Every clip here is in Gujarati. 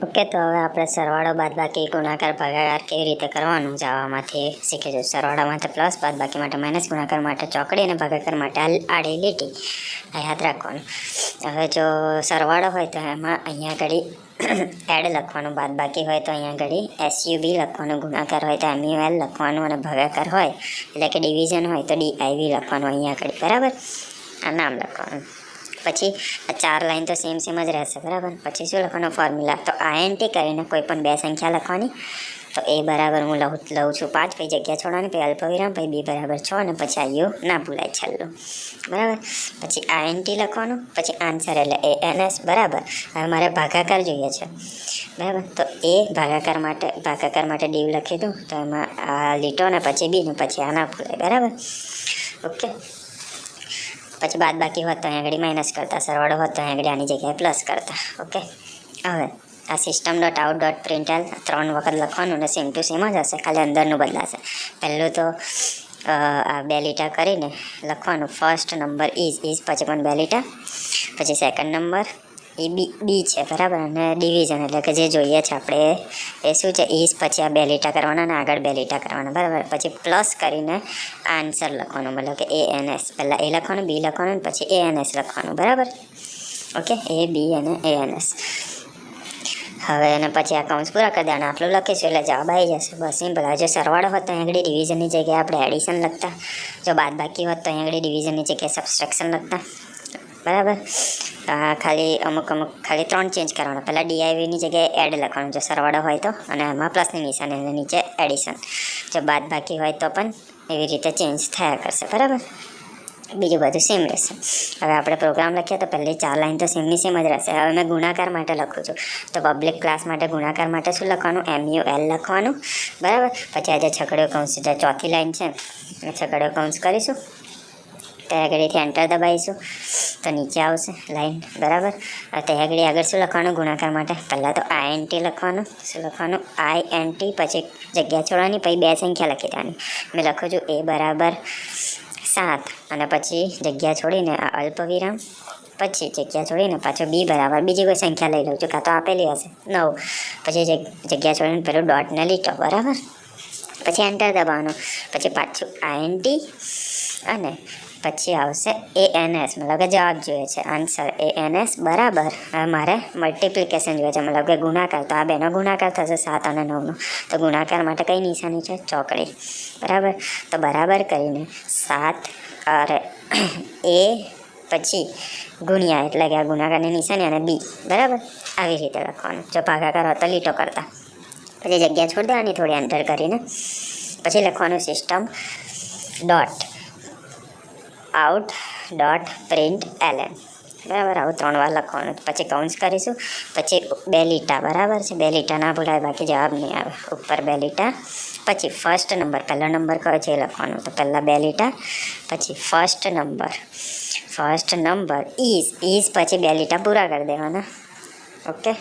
ઓકે, તો હવે આપણે સરવાળો બાદબાકી ગુણાકાર ભાગાકાર કેવી રીતે કરવાનું જવામાંથી શીખીશું. સરવાળા માટે પ્લસ, બાદબાકી માટે માઇનસ, ગુણાકાર માટે ચોકડી અને ભાગાકાર માટે આડી લીટી. આ યાદ રાખવાનું. હવે જો સરવાળો હોય તો એમાં અહીંયા ઘડી એડ લખવાનું, બાદબાકી હોય તો અહીંયા ઘડી SUB લખવાનું, ગુણાકાર હોય તો MUL લખવાનું અને ભાગાકાર હોય એટલે કે ડિવિઝન હોય તો DIV લખવાનું અહીંયા ઘડી. બરાબર, આ નામ લખવાનું. પછી આ 4 લાઈન તો સેમ જ રહેશે. બરાબર, પછી શું લખવાનું ફોર્મ્યુલા, તો INT કરીને કોઈ પણ બે સંખ્યા લખવાની. તો A બરાબર હું લઉં છું 5, પછી જગ્યા છોડવાની, પછી અલ્પવિરામ, પછી B બરાબર 6 અને પછી IU ના ભૂલાય છેલ્લું. બરાબર, પછી INT લખવાનું, પછી આન્સર એટલે ANS. બરાબર, હવે મારે ભાગાકાર જોઈએ છે. બરાબર, તો A ભાગાકાર માટે ડીવ લખી દઉં, તો એમાં આ લીટો ને પછી B ને પછી આ ના ભૂલાય. બરાબર, ઓકે. પછી બાદબાકી હોત તો અહીંયા આગળ માઇનસ કરતા, સરવાળો હોત તો અહીંયા આગળ આની જગ્યાએ પ્લસ કરતા. ઓકે, હવે આ system.out.println 3 વખત લખવાનું અને સેમ ટુ સેમ જ હશે, ખાલી અંદરનું બદલાશે. પહેલું તો આ 2 લીટા કરીને લખવાનું, ફર્સ્ટ નંબર ઇઝ પછી પણ 2 લીટા, પછી સેકન્ડ નંબર એ બી છે. બરાબર, અને ડિવિઝન એટલે કે જે જોઈએ છે આપણે એ શું છે, ઇઝ પછી આ 2 લીટા કરવાના અને આગળ 2 લીટા કરવાના. બરાબર, પછી પ્લસ કરીને આન્સર લખવાનું, મતલબ કે ANS. પહેલાં A લખવાનું, B લખવાનું, પછી ANS લખવાનું. બરાબર, ઓકે, A B અને ANS. હવે અને પછી આ કૌંસ પૂરા કરી દેવાના. આટલું લખીશું એટલે જવાબ આવી જશે. બસ સિમ્પલ. જો સરવાળો હોત તો અહીં આગળ ડિવિઝનની જગ્યાએ આપણે એડિશન લખતા, જો બાદબાકી હોત તો અહીં આગળ ડિવિઝનની જગ્યાએ સબસ્ટ્રેક્શન લખતા. બરાબર, ખાલી અમુક ખાલી 3 ચેન્જ કરવાના. પહેલાં DIVની જગ્યાએ એડ લખવાનું જો સરવાળો હોય તો, અને એમાં પ્લસની નિશાની અને નીચે એડિશન. જો બાદબાકી હોય તો પણ એવી રીતે ચેન્જ થયા કરશે. બરાબર, બીજું બધું સેમ રહેશે. હવે આપણે પ્રોગ્રામ લખીએ તો પહેલી 4 લાઈન તો સેમની સેમ જ રહેશે. હવે મેં ગુણાકાર માટે લખું છું, તો પબ્લિક ક્લાસ માટે ગુણાકાર માટે શું લખવાનું, MUL લખવાનું. બરાબર, પછી આજે છગડીયો કૌંસ જે ચોથી લાઈન છે છગડીયો કૌંસ કરીશું, ત્યાં આગળથી એન્ટર દબાવીશું તો નીચે આવશે લાઈન. બરાબર, ત્યાં આગળ શું લખવાનું ગુણાકાર માટે, પહેલાં તો INT લખવાનું. શું લખવાનું, INT, પછી જગ્યા છોડવાની, પછી 2 સંખ્યા લખી દેવાની. મેં લખું છું A બરાબર 7 અને પછી જગ્યા છોડીને આ અલ્પવિરામ, પછી જગ્યા છોડીને પાછો B બરાબર બીજી કોઈ સંખ્યા લઈ લઉં છું, કાં તો આપેલી હશે 9, પછી જગ્યા છોડીને પેલું ડોટને લીટો. બરાબર, પછી એન્ટર દબાવવાનું, પછી પાછું INT અને પછી આવશે ANS, મતલબ કે જવાબ જોઈએ છે, આન્સર ANS. બરાબર, હવે મારે મલ્ટિપ્લિકેશન જોઈએ છે, મતલબ કે ગુણાકાર. તો આ બેનો ગુણાકાર થશે 7 અને 9નો, તો ગુણાકાર માટે કઈ નિશાની છે, ચોકડી. બરાબર, તો બરાબર કરીને 7 અરે A પછી ગુણ્યા એટલે કે આ ગુણાકારની નિશાની અને B. બરાબર, આવી રીતે લખવાનું. જો ભાગાકાર હતો લીટો કરતા, પછી જગ્યા છોડી દેવાની થોડી એન્ટર કરીને, પછી લખવાનું સિસ્ટમ ડોટ out.println. બરાબર, આવું 3 વાર લખવાનું. પછી કૌંસ કરીશું, પછી 2 લીટા. બરાબર છે, 2 લીટા ના ભૂલાય, બાકી જવાબ નહીં આવે. ઉપર 2 લીટા, પછી ફર્સ્ટ નંબર, પહેલો નંબર કયો છે એ લખવાનું. તો પહેલાં 2 લીટા, પછી ફર્સ્ટ નંબર ઇઝ પછી 2 લીટા પૂરા કરી દેવાના. ઓકે,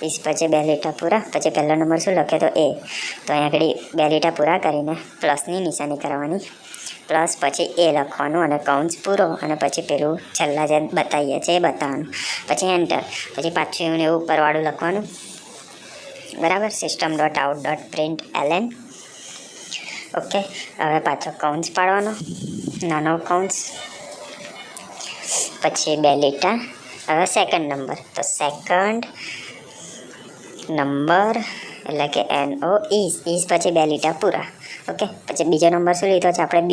ઇઝ પછી 2 લીટા પૂરા, પછી પહેલો નંબર શું લખે તો A, તો અહીં આગળ 2 લીટા પૂરા કરીને પ્લસની નિશાની કરવાની, પ્લસ પછી A લખવાનું અને કૌંસ પૂરો, અને પછી પેલું છેલ્લા જે બતાવીએ છીએ એ બતાવવાનું, પછી એન્ટર, પછી પાછું એવું ને એવું ઉપરવાળું લખવાનું. બરાબર, system.out.println. ઓકે, હવે પાછો કૌંસ પાડવાનો, નાનો કૌંસ, પછી 2 લીટા. હવે સેકન્ડ નંબર, તો સેકન્ડ નંબર એટલે કે NO ઇઝ પછી 2 લીટા પૂરા. ઓકે, પછી બીજો નંબર શું લીધો છે આપણે B.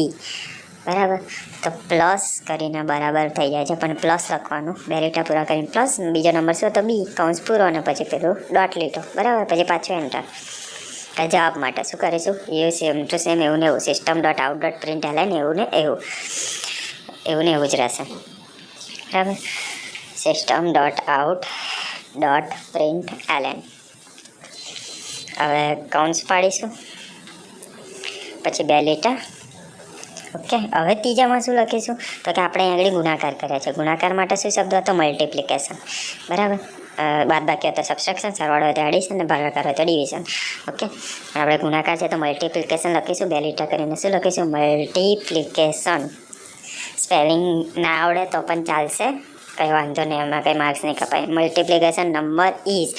બરાબર, તો પ્લસ કરીને બરાબર થઈ જાય છે, પણ પ્લસ લખવાનું, 2 લીટા પૂરા કરીને પ્લસ, બીજો નંબર શું તો B, કૌંસ પૂરો અને પછી પેલું ડોટ લીટો. બરાબર, પછી પાછું એન્ટર. જવાબ માટે શું કરીશું, એ સેમ ટુ સેમ એવું ને એવું, system.out.println એવું ને એવું જ રહેશે. બરાબર, system.out.println. હવે કૌંસ પાડીશું, પછી 2 લીટા. ઓકે, હવે ત્રીજામાં શું લખીશું, તો કે આપણે અહીં આગળ ગુણાકાર કર્યા છે. ગુણાકાર માટે શું શબ્દ હતો, મલ્ટિપ્લિકેશન. બરાબર, બાદબાકી હતો સબસ્ટ્રેક્શન, સરવાળો હતો એડિશન અને ભાગાકાર હતો ડિવિઝન. ઓકે, આપણે ગુણાકાર છે તો મલ્ટિપ્લિકેશન લખીશું. 2 લીટા કરીને શું લખીશું, મલ્ટિપ્લિકેશન. સ્પેલિંગ ના આવડે તો પણ ચાલશે, કંઈ વાંધો નહીં, એમાં કંઈ માર્ક્સ નહીં કપાય. મલ્ટિપ્લિકેશન નંબર ઇઝ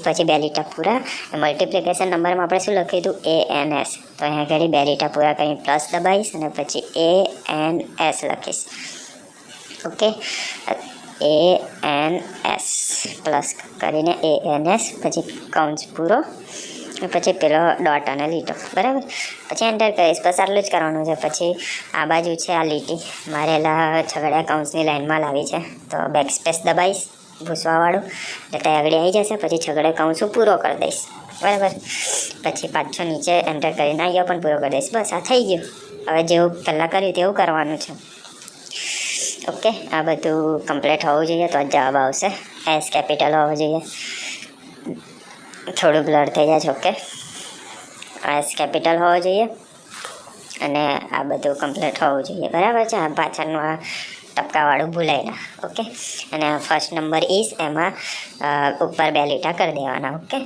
પછી બે લીટા પૂરા. મલ્ટિપ્લિકેશન નંબરમાં આપણે શું લખ્યું હતું? ANS. તો અહીંયા આગળ બે લીટા પૂરા કરીને પ્લસ દબાવીશ અને પછી ANS લખીશ. ઓકે, ANS પ્લસ કરીને ANS, પછી કૌંસ પૂરો, પછી પેલો ડોટ અને લીટો, બરાબર. પછી એન્ટર કરીશ. બસ આટલું જ કરવાનું છે. પછી આ બાજુ છે આ લીટી મારેલા છગડિયા કૌંસની લાઈનમાં લાવી છે, તો બેક સ્પેસ દબાવીશ ભૂસવાવાળું, એટલે ત્યાં આગળ આવી જશે. પછી છગડિયા કૌંસ હું પૂરો કરી દઈશ, બરાબર. પછી પાછો નીચે એન્ટર કરીને અહીંયા પણ પૂરો કરી દઈશ. બસ આ થઈ ગયું. હવે જેવું પહેલાં કર્યું તેવું કરવાનું છે. ઓકે, આ બધું કમ્પ્લીટ હોવું જોઈએ તો જ જવાબ આવશે. S કેપિટલ હોવો જોઈએ. થોડું બ્લર થઈ જાય છે. ઓકે, S કેપિટલ હોવો જોઈએ અને આ બધું કમ્પ્લીટ હોવું જોઈએ, બરાબર છે. આ પાછળનું આ ટપકાવાળું ભૂલાય ના. ઓકે, અને ફર્સ્ટ નંબર ઇઝ એમાં ઉપર બે લીટા કરી દેવાના. ઓકે,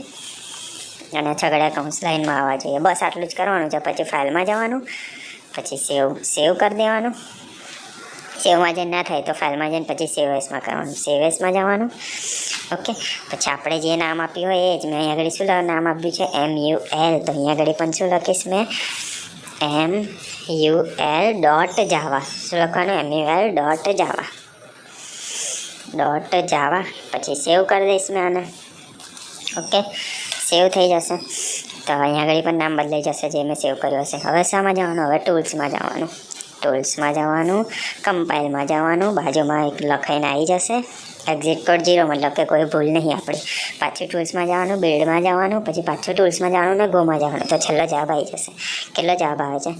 અને છગડા કૌંસ લાઈનમાં આવવા જોઈએ. બસ આટલું જ કરવાનું છે. પછી ફાઇલમાં જવાનું, પછી સેવ કરી દેવાનું. સેવમાં જઈને ના થાય તો ફાઇલમાં જઈને પછી સેવ એસમાં કરવાનું. સેવ એસમાં જવાનું. ઓકે, પછી આપણે જે નામ આપ્યું હોય એ જ. મેં અહીંયા આગળ શું નામ આપ્યું છે? MUL. તો અહીંયા આગળ પણ શું લખીશ મેં? MUL.java. શું લખવાનું? MUL.java. પછી સેવ કરી દઈશ મેં આને. ઓકે, સેવ થઈ જશે. તો અહીંયા આગળ પણ નામ બદલાઈ જશે જે મેં સેવ કર્યું હશે. હવે શામાં જવાનું? હવે ટૂલ્સમાં જવાનું. કમ્પાઇલમાં જવાનું. બાજુમાં એક લખાઈને આવી જશે એક્ઝિટ કોડ 0, મતલબ કે કોઈ ભૂલ નહીં આપણી. પાછું ટૂલ્સમાં જવાનું, બિલ્ડમાં જવાનું, પછી પાછું ટૂલ્સમાં જવાનું ને ગોમાં જવાનું. તો છેલ્લો જવાબ આવી જશે. કેટલો જવાબ આવે છે?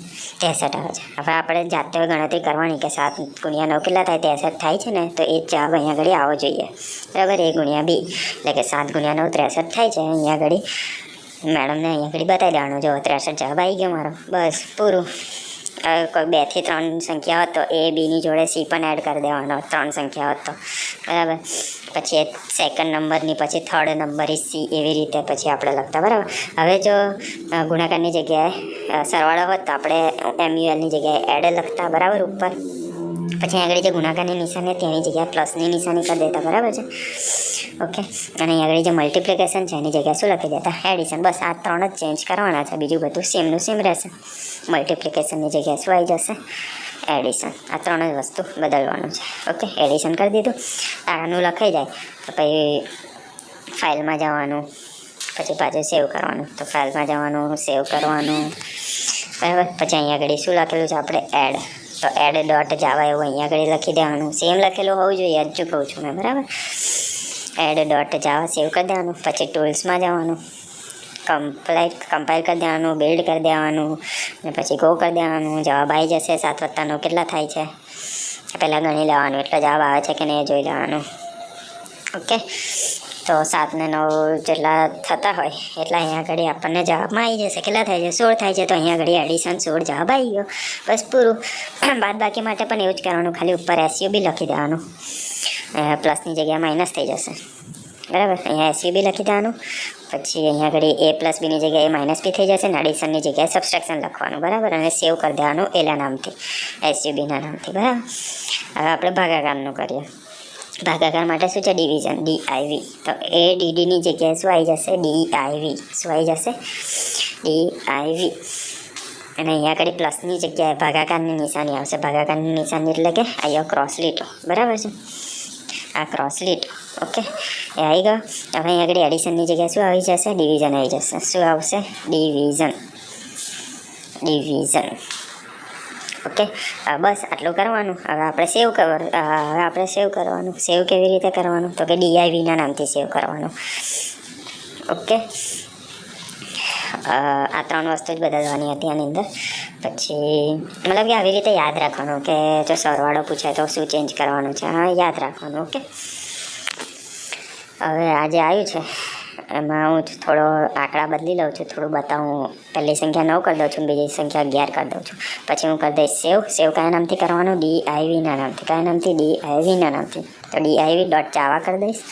63 આવે છે. હવે આપણે જાતે ગણતરી કરવાની કે 7 × 9 કેટલા થાય? 63 થાય છે ને, તો એ જ જવાબ અહીંયા આગળ આવવો જોઈએ, બરાબર. A × B એટલે કે 7 × 9 63 થાય છે. અહીંયા આગળ મેડમને અહીંયા આગળ બતાવી દેવાનું. જો 63 જવાબ આવી ગયો મારો. બસ પૂરું. કોઈ 2 થી 3 સંખ્યા હોત તો A, Bની જોડે C પણ એડ કરી દેવાનો. 3 સંખ્યા હોત તો, બરાબર. પછી સેકન્ડ નંબરની પછી થર્ડ નંબર ઇઝ C, એવી રીતે પછી આપણે લખતા, બરાબર. હવે જો ગુણાકારની જગ્યાએ સરવાળો હોત તો આપણે MULની જગ્યાએ એડ લખતા, બરાબર, ઉપર. પછી આગળ જે ગુણાકારની નિશાની તેની જગ્યાએ પ્લસની નિશાની કરી દેતા, બરાબર છે. ઓકે, અને આગળ જે મલ્ટિપ્લિકેશન છે એની જગ્યાએ શું લખી દેતા? એડિશન. બસ આ 3 જ ચેન્જ કરવાના છે. બીજું બધું સેમનું સેમ રહેશે. મલ્ટિપ્લિકેશનની જગ્યાએ શું આવી જશે? એડિશન. આ 3 જ વસ્તુ બદલવાનું છે. ઓકે, એડિશન કરી દીધું. આનું લખાઈ જાય તો પછી ફાઇલમાં જવાનું, પછી પાછું સેવ કરવાનું. તો ફાઇલમાં જવાનું, સેવ કરવાનું, બરાબર. પછી અહીંયા આગળ શું લખેલું છે આપણે? એડ. તો add.java એવું અહીંયા આગળ લખી દેવાનું. સેમ લખેલું હોવું જોઈએ, હજુ કહું છું મેં, બરાબર. add.java સેવ કરી દેવાનું. પછી ટૂલ્સમાં જવાનું, કમ્પાઇલ કરી દેવાનું, બિલ્ડ કરી દેવાનું, અને પછી ગો કરી દેવાનું. જવાબ આવી જશે. 7 + 9 કેટલા થાય છે? પહેલાં ગણી લેવાનું, એટલો જવાબ આવે છે કે નહીં જોઈ લેવાનું. ઓકે, તો 7 ને 9 જેટલા થતા હોય એટલા અહીંયા આગળ આપણને જવાબમાં આવી જશે. કેટલા થાય છે? 16 થાય છે. તો અહીંયા આગળ એડિશન 16 જવાબ આવી ગયો. બસ પૂરું. બાદબાકી માટે પણ એવું જ કરવાનું. ખાલી ઉપર SUB લખી દેવાનું. પ્લસની જગ્યાએ માઇનસ થઈ જશે, બરાબર. અહીંયા SUB લખી દેવાનું. પછી અહીંયા આગળ A + Bની જગ્યાએ -B થઈ જશે. અને એડિશનની જગ્યાએ સબસ્ટ્રેક્શન લખવાનું, બરાબર. અને સેવ કરી દેવાનું એલા નામથી, SUBના નામથી, બરાબર. હવે આપણે ભાગાકારનું કરીએ. ભાગાકાર માટે શું છે? Division, DIV. તો ADDની જગ્યાએ શું આવી જશે? DIV. શું આવી જશે? DIV. અને અહીંયા આગળ પ્લસની જગ્યાએ ભાગાકારની નિશાની આવશે. ભાગાકારની નિશાની એટલે કે અહીંયા ક્રોસ લીટો, બરાબર છે. આ ક્રોસ લીટો. ઓકે, એ આવી ગયો. હવે અહીંયા આગળ એડિશનની જગ્યાએ શું આવી જશે? ડિવિઝન આવી જશે. શું આવશે? ડિવિઝન. ઓકે, બસ આટલું કરવાનું. હવે આપણે સેવ કરવાનું. સેવ કેવી રીતે કરવાનું? તો કે DIVના નામથી સેવ કરવાનું. ઓકે, આ 3 વસ્તુ જ બદલવાની હતી આની અંદર. પછી મતલબ કે આવી રીતે યાદ રાખવાનું કે જો સરવાળો પૂછાય તો શું ચેન્જ કરવાનું છે, હા યાદ રાખવાનું. ઓકે, હવે આજે આવ્યું છે એમાં હું થોડો આંકડા બદલી લઉં છું, થોડું બતાવું. પહેલી સંખ્યા 9 કરી દઉં છું, બીજી સંખ્યા 11 કરી દઉં છું. પછી હું કરી દઈશ સેવ કયા નામથી કરવાનું? DIVના નામથી. કયા નામથી? DIVના નામથી. તો DIV.java કરી દઈશ.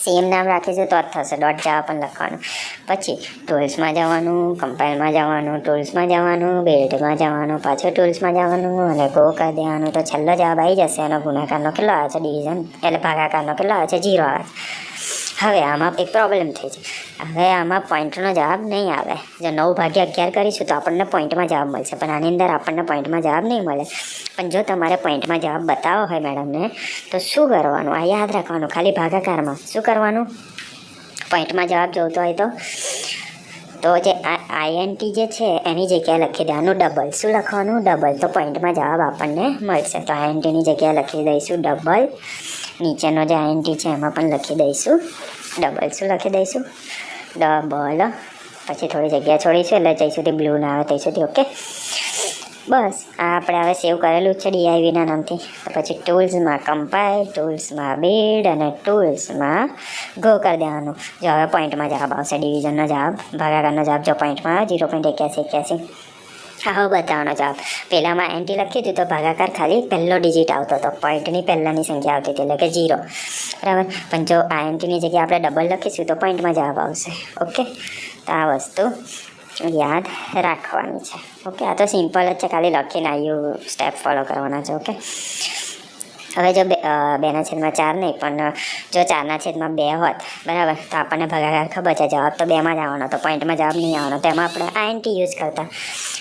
સેમ નામ રાખીશું તો જ થશે, ડોટ જાવા પણ લખવાનું. પછી ટૂલ્સમાં જવાનું, કમ્પાઇલમાં જવાનું, ટૂલ્સમાં જવાનું, બિલ્ડમાં જવાનું, પાછું ટૂલ્સમાં જવાનું અને ગો કરી દેવાનું. તો છેલ્લો જવાબ આવી જશે. એનો ગુણાકારનો કેટલો આવે છે, ડિવિઝન એટલે ભાગાકારનો કેટલો આવે છે, 0 આવે છે. હવે આમાં એક પ્રોબ્લેમ થઈ છે. હવે આમાં પોઈન્ટનો જવાબ નહીં આવે. જો 9/11 કરીશું તો આપણને પોઈન્ટમાં જવાબ મળશે, પણ આની અંદર આપણને પોઈન્ટમાં જવાબ નહીં મળે. પણ જો તમારે પોઈન્ટમાં જવાબ બતાવો હોય મેડમને તો શું કરવાનું, આ યાદ રાખવાનું. ખાલી ભાગાકારમાં શું કરવાનું, પોઈન્ટમાં જવાબ જોઈતો હોય તો જે આઈએનટી જે છે એની જગ્યાએ લખી દેવાનું ડબલ. શું લખવાનું, ડબલ. તો પોઈન્ટમાં જવાબ આપણને મળશે. તો આઈએનટીની જગ્યાએ લખી દઈશું ડબલ. નીચેનો જે આઈએનટી છે એમાં પણ લખી દઈશું ડબલ. શું લખી દઈશું, ડબલ. પછી થોડી જગ્યા છોડીશું એટલે જ્યાં સુધી બ્લુ ના આવે ત્યાં સુધી. ઓકે, બસ આ આપણે હવે સેવ કરેલું છે ડીઆઈવીના નામથી. તો પછી ટૂલ્સમાં કમ્પાઇલ, ટૂલ્સમાં બિલ્ડ અને ટૂલ્સમાં ગો કરી દેવાનું. જો હવે પોઈન્ટમાં જવાબ આવશે, ડિવિઝનનો જવાબ, ભાગાકારનો જવાબ જો પોઈન્ટમાં આવે 0.8181. હવે બતાવવાનો જવાબ. પહેલાંમાં એન્ટી લખ્યું હતું તો ભાગાકાર ખાલી પહેલો ડિજિટ આવતો હતો, પોઈન્ટની પહેલાંની સંખ્યા આવતી હતી એટલે કે 0, બરાબર. પણ જો આ એન્ટીની જગ્યાએ આપણે ડબલ લખીશું તો પોઈન્ટમાં જવાબ આવશે. ઓકે, તો આ વસ્તુ યાદ રાખવાની છે. ઓકે, આ તો સિમ્પલ જ છે, ખાલી લખીને આવ્યું સ્ટેપ ફોલો કરવાના છે. ઓકે, હવે જો 2/4 નહીં પણ જો 4/2 હોત, બરાબર, તો આપણને ભાગાકાર ખબર છે, જવાબ તો 2માં જ આવવાનો, તો પોઈન્ટમાં જવાબ નહીં આવવાનો. તો એમાં આપણે આઈએનટી યુઝ કરતા.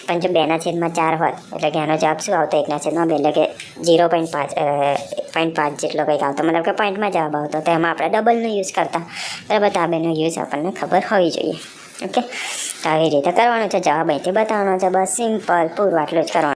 પણ જો 2/4 હોત એટલે કે એનો જવાબ શું આવતો, 1/2 એટલે કે 0.5 જેટલો કંઈક આવતો, મતલબ કે પોઈન્ટમાં જવાબ આવતો. તો એમાં આપણે ડબલનો યુઝ કરતા, બરાબર. તો આ બેનો યુઝ આપણને ખબર હોવી જોઈએ. ઓકે, તો આવી રીતે કરવાનું છે. જવાબ અહીંથી બતાવવાનો છે, બસ સિમ્પલ, પૂરું આટલું જ કરવાનું.